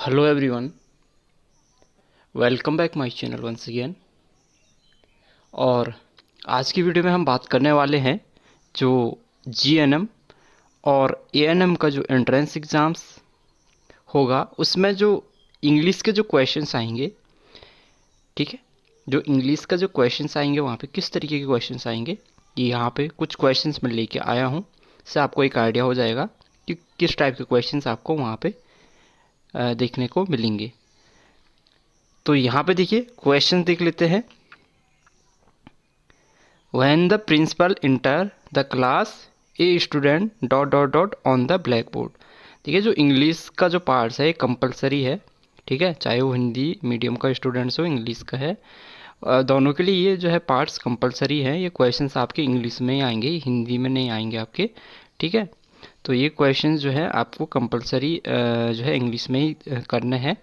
Hello everyone, welcome back my channel once again. और आज की वीडियो में हम बात करने वाले हैं जो जीएनएम और एएनएम का जो एंट्रेंस एग्ज़ाम्स होगा उसमें जो इंग्लिश के जो क्वेश्चंस आएंगे, ठीक है। जो इंग्लिश का जो क्वेश्चंस आएंगे वहाँ पे किस तरीके के क्वेश्चंस आएंगे, ये यहाँ पे कुछ क्वेश्चंस मैं लेके आया हूँ। इससे आपको एक आइडिया हो जाएगा कि किस टाइप के क्वेश्चंस आपको वहाँ पे देखने को मिलेंगे। तो यहाँ पे देखिए क्वेश्चन देख लेते हैं। When the principal enter the class, a student dot dot dot on the black board. देखिए जो इंग्लिश का जो पार्ट्स है कंपलसरी है, ठीक है, चाहे वो हिंदी मीडियम का स्टूडेंट्स हो इंग्लिश का है, दोनों के लिए ये जो है पार्ट्स कंपलसरी है। ये क्वेश्चंस आपके इंग्लिश में ही आएंगे, हिंदी में नहीं आएंगे आपके, ठीक है। तो ये क्वेश्चंस जो है आपको कंपलसरी जो है इंग्लिश में ही करने हैं।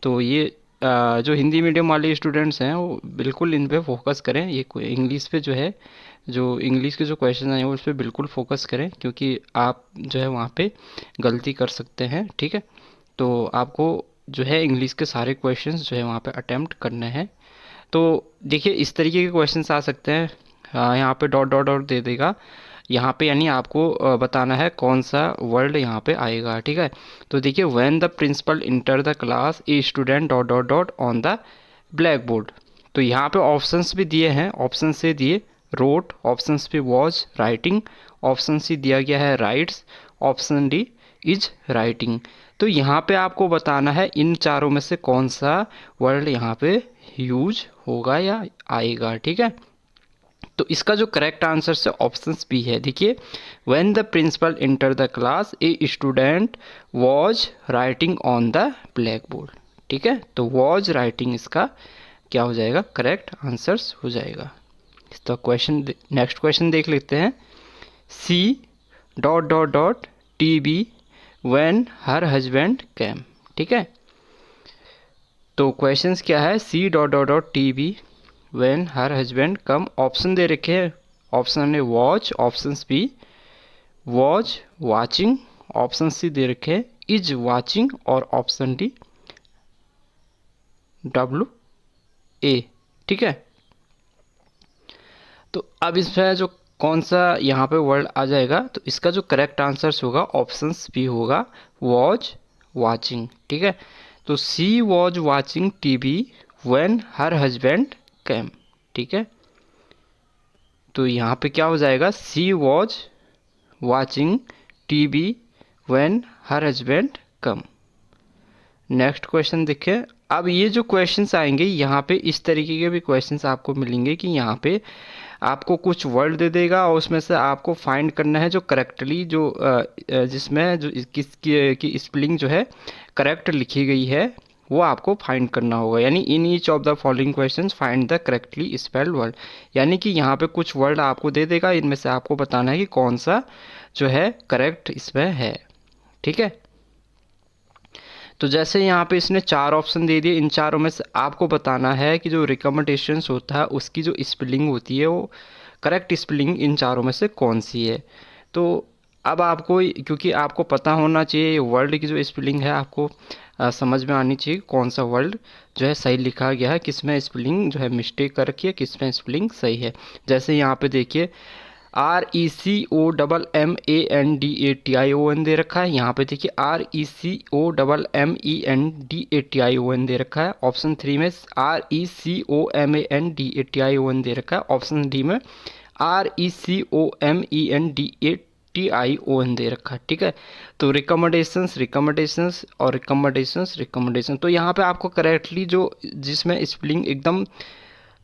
तो ये जो हिंदी मीडियम वाले स्टूडेंट्स हैं वो बिल्कुल इन पे फोकस करें। ये इंग्लिश पे जो है, जो इंग्लिश के जो क्वेश्चन हैं वो उस पर बिल्कुल फोकस करें, क्योंकि आप जो है वहाँ पे गलती कर सकते हैं, ठीक है। तो आपको जो है इंग्लिश के सारे क्वेश्चंस जो है वहाँ पे अटेम्प्ट करने हैं। तो देखिए इस तरीके के क्वेश्चंस आ सकते हैं। यहाँ पे डॉट डॉट डॉट दे देगा, यहाँ पे यानी आपको बताना है कौन सा वर्ड यहाँ पे आएगा, ठीक है। तो देखिए when the principal enter the class a student dot dot dot on the black board. तो यहाँ पे ऑप्शंस भी दिए हैं, ऑप्शन से दिए रोट, ऑप्शन पे वॉज राइटिंग, ऑप्शन सी दिया गया है rights, option D is writing. तो यहाँ पे आपको बताना है इन चारों में से कौन सा वर्ड यहाँ पे यूज होगा या आएगा, ठीक है। तो इसका जो करेक्ट आंसर से ऑप्शंस भी है। देखिए when the principal enter the class a student was writing on the black board, ठीक है। तो वॉज राइटिंग इसका क्या हो जाएगा, करेक्ट आंसर्स हो जाएगा। तो क्वेश्चन नेक्स्ट क्वेश्चन देख लेते हैं। C dot dot dot TV when her husband came, ठीक है। तो क्वेश्चंस क्या है, C dot dot dot TV when her husband come. Option दे रखे हैं, option A watch, option B watch watching, option C दे रखे हैं इज वाचिंग, और ऑप्शन डी डब्ल्यू ए, ठीक है। तो अब इसमें जो कौन सा यहाँ पे वर्ड आ जाएगा, तो इसका जो करेक्ट आंसर होगा ऑप्शन बी होगा, वॉच वाचिंग, ठीक है। तो C was watching TV when her husband came, ठीक है। तो यहाँ पे क्या हो जाएगा, C was watching TV when her husband come. Next question देखिए। अब ये जो क्वेश्चंस आएंगे यहाँ पे इस तरीके के भी क्वेश्चंस आपको मिलेंगे कि यहाँ पे आपको कुछ वर्ड दे देगा और उसमें से आपको फाइंड करना है जो करेक्टली जो जिसमें जो की स्पेलिंग जो है करेक्ट लिखी गई है वो आपको फाइंड करना होगा। यानी in each of the following questions find the correctly spelled word. यानी कि यहाँ पे कुछ वर्ड आपको दे देगा, इनमें से आपको बताना है कि कौन सा जो है करेक्ट इसमें है, ठीक है। तो जैसे यहाँ पे इसने चार ऑप्शन दे दिए, इन चारों में से आपको बताना है कि जो रिकमेंडेशंस होता है उसकी जो स्पेलिंग होती है वो करेक्ट स्पेलिंग इन चारों में से कौन सी है। तो अब आपको, क्योंकि आपको पता होना चाहिए वर्ड की जो स्पेलिंग है आपको समझ में आनी चाहिए कौन सा वर्ड जो है सही लिखा गया है, किस में स्पेलिंग जो है मिस्टेक कर रखी है, किस में स्पेलिंग सही है। जैसे यहाँ पे देखिए RECOMMANDATION दे रखा है, यहाँ पे देखिए RECOMMENDATION दे रखा है। ऑप्शन 3 में RECOMANDATION दे रखा है, ऑप्शन डी में RECOMENDATION दे रखा है, ठीक है। तो रिकमेंडेशंस रिकमेंडेशंस और रिकमेंडेशंस रिकमेंडेशन, तो यहाँ पे आपको करेक्टली जो जिसमें स्पेलिंग एकदम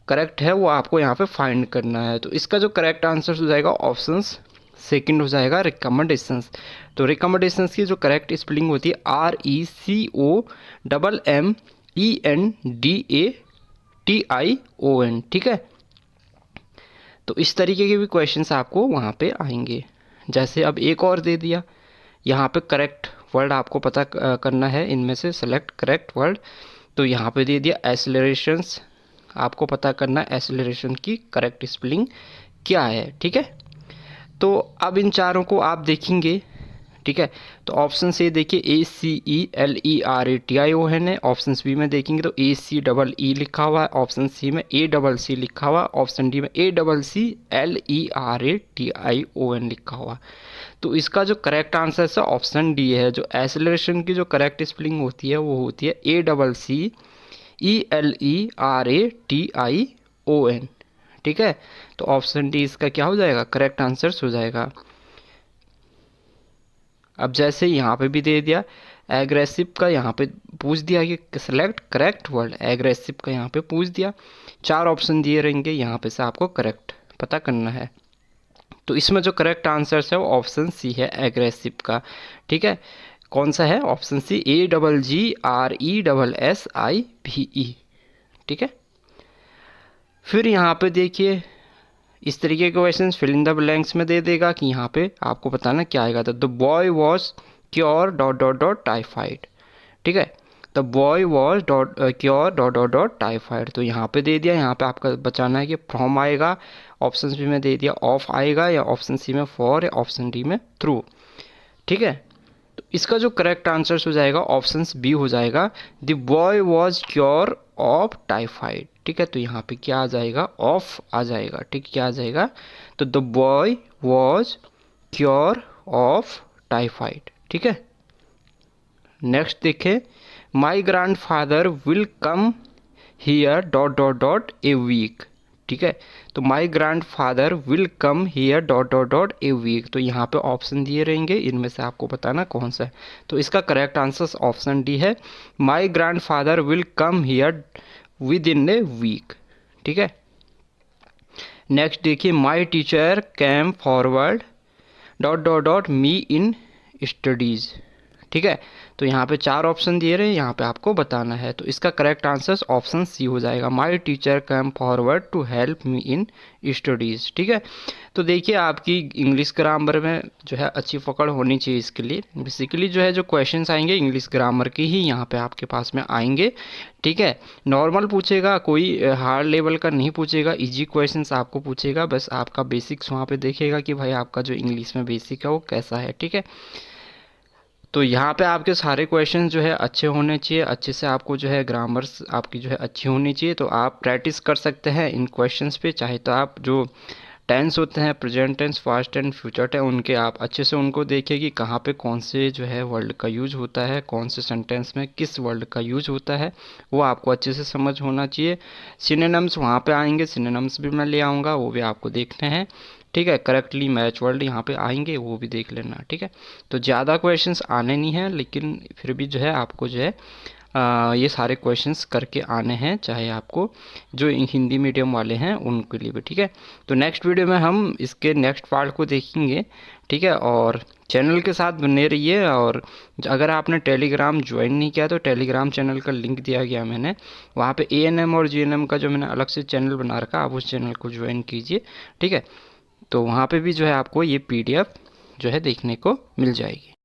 करेक्ट है वो आपको यहाँ पे फाइंड करना है। तो इसका जो करेक्ट आंसर हो जाएगा ऑप्शंस सेकंड हो जाएगा रिकमेंडेशंस। तो रिकमेंडेशंस की जो करेक्ट स्पेलिंग होती है RECOMMENDATION, ठीक है। तो इस तरीके के भी क्वेश्चंस आपको वहाँ पे आएंगे। जैसे अब एक और दे दिया, यहाँ पे करेक्ट वर्ड आपको पता करना है, इनमें से सेलेक्ट करेक्ट वर्ड। तो यहाँ पे दे दिया एक्सेलरेशंस, आपको पता करना है एक्सेलरेशन की करेक्ट स्पेलिंग क्या है, ठीक है। तो अब इन चारों को आप देखेंगे, ठीक है। तो ऑप्शन से देखिए ACELERATION है। ऑप्शन बी में देखेंगे तो ACEE लिखा हुआ है, ऑप्शन सी में ACC लिखा हुआ है, ऑप्शन डी में ACCLERATION लिखा हुआ। तो इसका जो करेक्ट आंसर है ऑप्शन डी है। जो एसेलरेशन की जो करेक्ट स्पेलिंग होती है वो होती है ACCELERATION। ठीक है। तो ऑप्शन डी इसका क्या हो जाएगा, करेक्ट आंसर हो जाएगा। अब जैसे यहाँ पे भी दे दिया एग्रेसिव का, यहाँ पे पूछ दिया कि सेलेक्ट करेक्ट वर्ड, एग्रेसिव का यहाँ पे पूछ दिया। 4 ऑप्शन दिए रहेंगे, यहाँ पे से आपको करेक्ट पता करना है। तो इसमें जो करेक्ट आंसर है वो ऑप्शन सी है, एग्रेसिव का। ठीक है। कौन सा है, ऑप्शन सी AGGRESSIVE। ठीक है। फिर यहाँ पे देखिए इस तरीके के question fill in the blanks में दे देगा कि यहाँ पे आपको बताना क्या आएगा। तो the boy was cure dot dot dot typhoid. ठीक है। The boy was cure dot dot dot typhoid. तो यहाँ पे दे दिया, यहाँ पे आपका बचाना है कि फ्रॉम आएगा, ऑप्शन बी में दे दिया ऑफ आएगा, या ऑप्शन सी में फॉर, या ऑप्शन डी में थ्रू। ठीक है। तो इसका जो करेक्ट आंसर हो जाएगा ऑप्शन बी हो जाएगा, the boy was cure of typhoid. ठीक है। तो यहाँ पे क्या आ जाएगा, ऑफ आ जाएगा। ठीक, क्या आ जाएगा, तो the boy was cure of typhoid. ठीक है। नेक्स्ट देखें, my grand father will come here dot dot dot a week. ठीक है। तो my grand father will come here dot dot dot a week. तो यहाँ पे ऑप्शन दिए रहेंगे, इनमें से आपको बताना कौन सा है। तो इसका करेक्ट आंसर ऑप्शन डी है, my grand father will come here within a week. ठीक है। नेक्स्ट देखिए, my teacher came forward dot dot dot me in studies. ठीक है। तो यहाँ पे 4 ऑप्शन दिए रहे हैं, यहाँ पे आपको बताना है। तो इसका करेक्ट आंसर ऑप्शन सी हो जाएगा, my teacher came forward to help me in studies. ठीक है। तो देखिए आपकी इंग्लिश ग्रामर में जो है अच्छी पकड़ होनी चाहिए। इसके लिए बेसिकली जो है जो क्वेश्चंस आएंगे इंग्लिश ग्रामर के ही यहाँ पे आपके पास में आएंगे। ठीक है। नॉर्मल पूछेगा, कोई हार्ड लेवल का नहीं पूछेगा, इजी क्वेश्चंस आपको पूछेगा। बस आपका बेसिक्स वहाँ पे देखेगा कि भाई आपका जो इंग्लिश में बेसिक है वो कैसा है। ठीक है। तो यहाँ पे आपके सारे क्वेश्चन जो है अच्छे होने चाहिए, अच्छे से आपको जो है ग्रामर्स आपकी जो है अच्छी होनी चाहिए। तो आप प्रैक्टिस कर सकते हैं इन क्वेश्चंस पे। चाहे तो आप जो टेंस होते हैं, present tense, past tense, future tense, उनके आप अच्छे से उनको देखिए कि कहाँ पे कौन से जो है वर्ड का यूज होता है, कौन से सेंटेंस में किस वर्ड का यूज होता है, वो आपको अच्छे से समझ होना चाहिए। सिनोनिम्स वहाँ पे आएंगे, सिनोनिम्स भी मैं ले आऊँगा, वो भी आपको देखने हैं। ठीक है। करेक्टली मैच वर्ड यहाँ पे आएंगे, वो भी देख लेना। ठीक है। तो ज़्यादा क्वेश्चंस आने नहीं हैं, लेकिन फिर भी जो है आपको जो है ये सारे क्वेश्चंस करके आने हैं, चाहे आपको जो हिंदी मीडियम वाले हैं उनके लिए भी। ठीक है। तो नेक्स्ट वीडियो में हम इसके नेक्स्ट पार्ट को देखेंगे। ठीक है। और चैनल के साथ बने रहिए। और अगर आपने टेलीग्राम ज्वाइन नहीं किया तो टेलीग्राम चैनल का लिंक दिया गया मैंने, वहाँ पे ANM और GNM का जो मैंने अलग से चैनल बना रखा, आप उस चैनल को ज्वाइन कीजिए। ठीक है। तो वहाँ पे भी जो है आपको ये PDF जो है देखने को मिल जाएगी।